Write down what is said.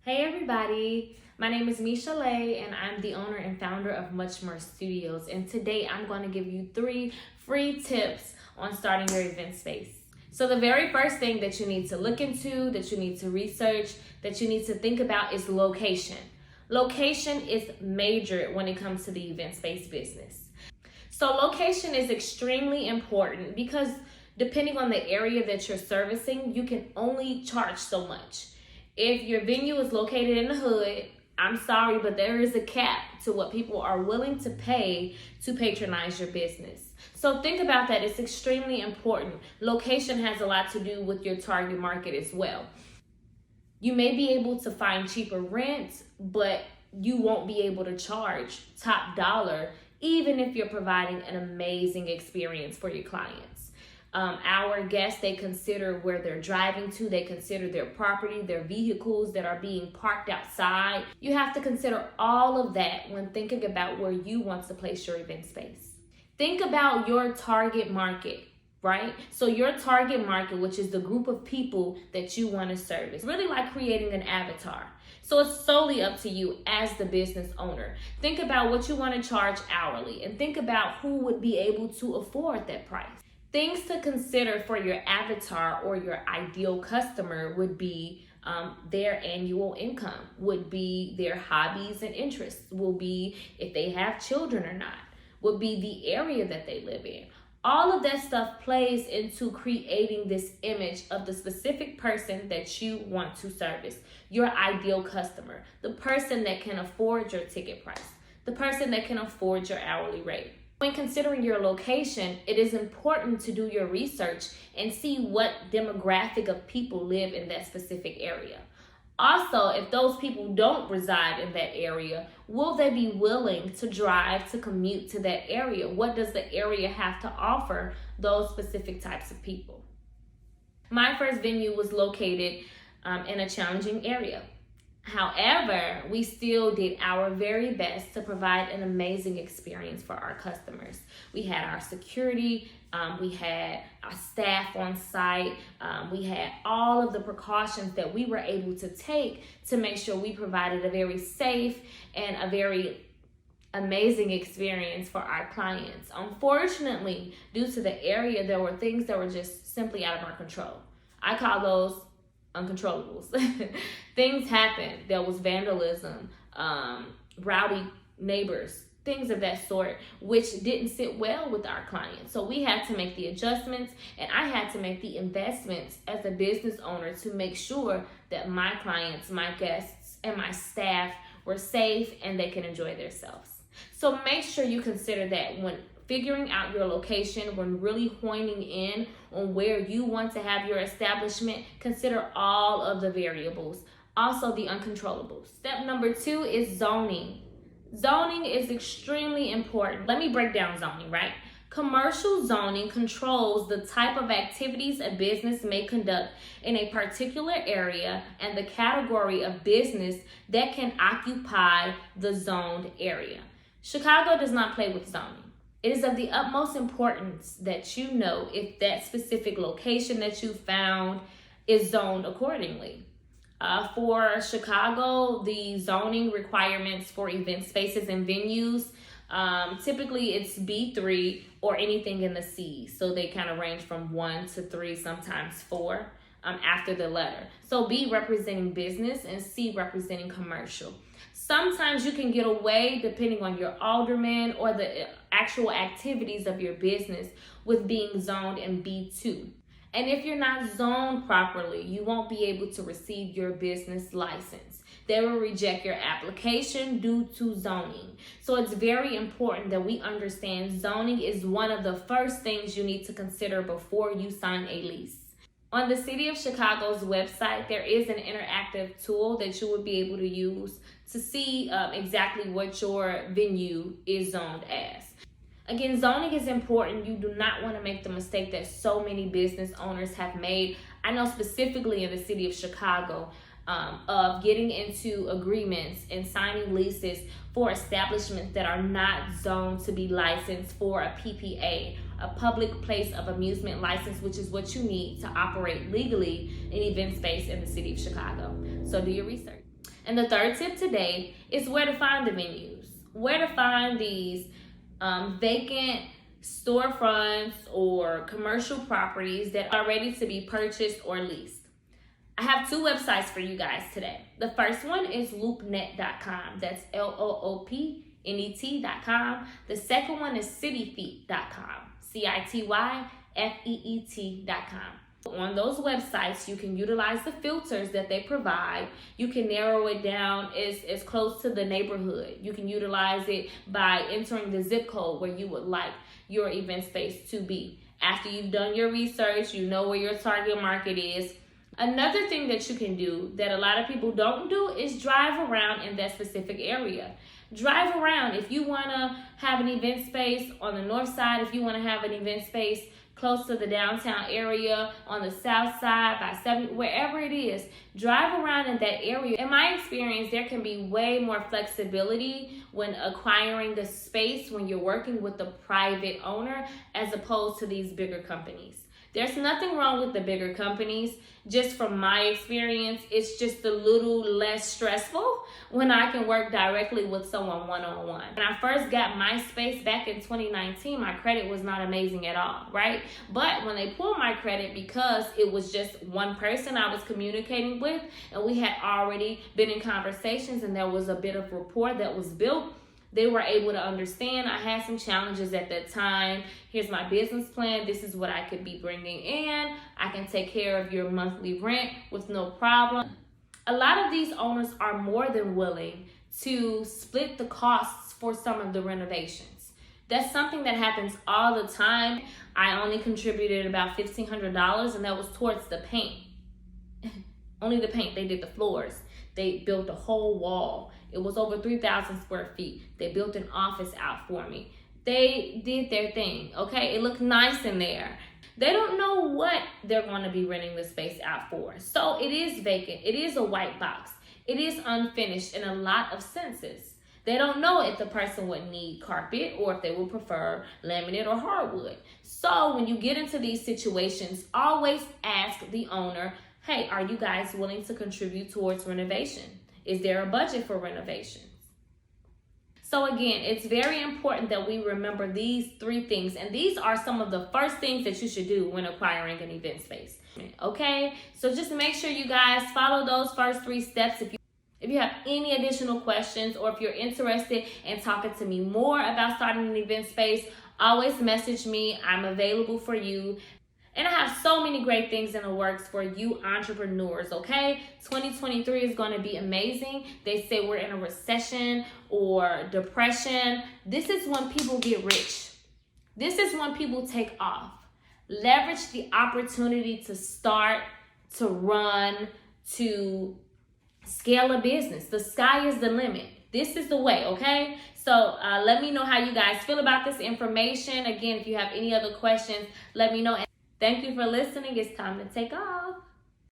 Hey everybody, my name is Misha Lay and I'm the owner and founder of Much More Studios, and today I'm going to give you 3 free tips on starting your event space. So the very first thing that you need to look into, that you need to research, that you need to think about is location. Location is major when it comes to the event space business. So location is extremely important because depending on the area that you're servicing, you can only charge so much. If your venue is located in the hood, I'm sorry, but there is a cap to what people are willing to pay to patronize your business. So think about that. It's extremely important. Location has a lot to do with your target market as well. You may be able to find cheaper rent, but you won't be able to charge top dollar, even if you're providing an amazing experience for your clients. Our guests, they consider where they're driving to, they consider their property, their vehicles that are being parked outside. You have to consider all of that when thinking about where you want to place your event space. Think about your target market, right? So your target market, which is the group of people that you want to serve, it's really like creating an avatar. So it's solely up to you as the business owner. Think about what you want to charge hourly and think about who would be able to afford that price. Things to consider for your avatar or your ideal customer would be their annual income, would be their hobbies and interests, will be if they have children or not, would be the area that they live in. All of that stuff plays into creating this image of the specific person that you want to service, your ideal customer, the person that can afford your ticket price, the person that can afford your hourly rate. When considering your location, it is important to do your research and see what demographic of people live in that specific area. Also, if those people don't reside in that area, will they be willing to drive, to commute to that area? What does the area have to offer those specific types of people? My first venue was located in a challenging area. However, we still did our very best to provide an amazing experience for our customers. We had our security, we had our staff on site, we had all of the precautions that we were able to take to make sure we provided a very safe and a very amazing experience for our clients. Unfortunately, due to the area, there were things that were just simply out of our control. I call those uncontrollables. Things happened. There was vandalism, rowdy neighbors, things of that sort, which didn't sit well with our clients. So we had to make the adjustments, and I had to make the investments as a business owner to make sure that my clients, my guests, and my staff were safe and they can enjoy themselves. So make sure you consider that when figuring out your location, when really honing in on where you want to have your establishment. Consider all of the variables, also the uncontrollables. Step number 2 is zoning. Zoning is extremely important. Let me break down zoning, right? Commercial zoning controls the type of activities a business may conduct in a particular area and the category of business that can occupy the zoned area. Chicago does not play with zoning. It is of the utmost importance that you know if that specific location that you found is zoned accordingly. For Chicago, the zoning requirements for event spaces and venues, typically it's B3 or anything in the C. So they kind of range from 1 to 3, sometimes 4 after the letter. So B representing business and C representing commercial. Sometimes you can get away, depending on your alderman or the actual activities of your business, with being zoned in B2. And if you're not zoned properly, you won't be able to receive your business license. They will reject your application due to zoning. So it's very important that we understand zoning is one of the first things you need to consider before you sign a lease. On the City of Chicago's website, there is an interactive tool that you would be able to use to see exactly what your venue is zoned as. Again, zoning is important. You do not want to make the mistake that so many business owners have made. I know specifically in the City of Chicago, of getting into agreements and signing leases for establishments that are not zoned to be licensed for a PPA, a public place of amusement license, which is what you need to operate legally in event space in the City of Chicago. So do your research. And the third tip today is where to find the venues, where to find these vacant storefronts or commercial properties that are ready to be purchased or leased. I have two websites for you guys today. The first one is loopnet.com. That's LOOPNET.com. The second one is cityfeet.com. CITYFEET.com. On those websites, you can utilize the filters that they provide. You can narrow it down as close to the neighborhood. You can utilize it by entering the zip code where you would like your event space to be. After you've done your research, you know where your target market is. Another thing that you can do that a lot of people don't do is drive around in that specific area. Drive around. If you want to have an event space on the north side, if you want to have an event space close to the downtown area, on the south side, by 70, wherever it is, drive around in that area. In my experience, there can be way more flexibility when acquiring the space when you're working with the private owner as opposed to these bigger companies. There's nothing wrong with the bigger companies. Just from my experience, it's just a little less stressful when I can work directly with someone one-on-one. When I first got my space back in 2019, my credit was not amazing at all, right? But when they pulled my credit, because it was just one person I was communicating with, and we had already been in conversations and there was a bit of rapport that was built, they were able to understand I had some challenges at that time. Here's my business plan. This is what I could be bringing in. I can take care of your monthly rent with no problem. A lot of these owners are more than willing to split the costs for some of the renovations. That's something that happens all the time. I only contributed about $1,500, and that was towards the paint. Only the paint. They did the floors. They built a whole wall. It was over 3,000 square feet. They built an office out for me. They did their thing, okay? It looked nice in there. They don't know what they're going to be renting the space out for. So it is vacant. It is a white box. It is unfinished in a lot of senses. They don't know if the person would need carpet or if they would prefer laminate or hardwood. So when you get into these situations, always ask the owner, hey, are you guys willing to contribute towards renovation? Is there a budget for renovations? So again, it's very important that we remember these three things. And these are some of the first things that you should do when acquiring an event space. Okay, so just make sure you guys follow those first three steps. If you have any additional questions, or if you're interested in talking to me more about starting an event space, always message me. I'm available for you. And I have so many great things in the works for you entrepreneurs, okay? 2023 is going to be amazing. They say we're in a recession or depression. This is when people get rich. This is when people take off. Leverage the opportunity to start, to run, to scale a business. The sky is the limit. This is the way, okay? So let me know how you guys feel about this information. Again, if you have any other questions, let me know. Thank you for listening. It's time to take off.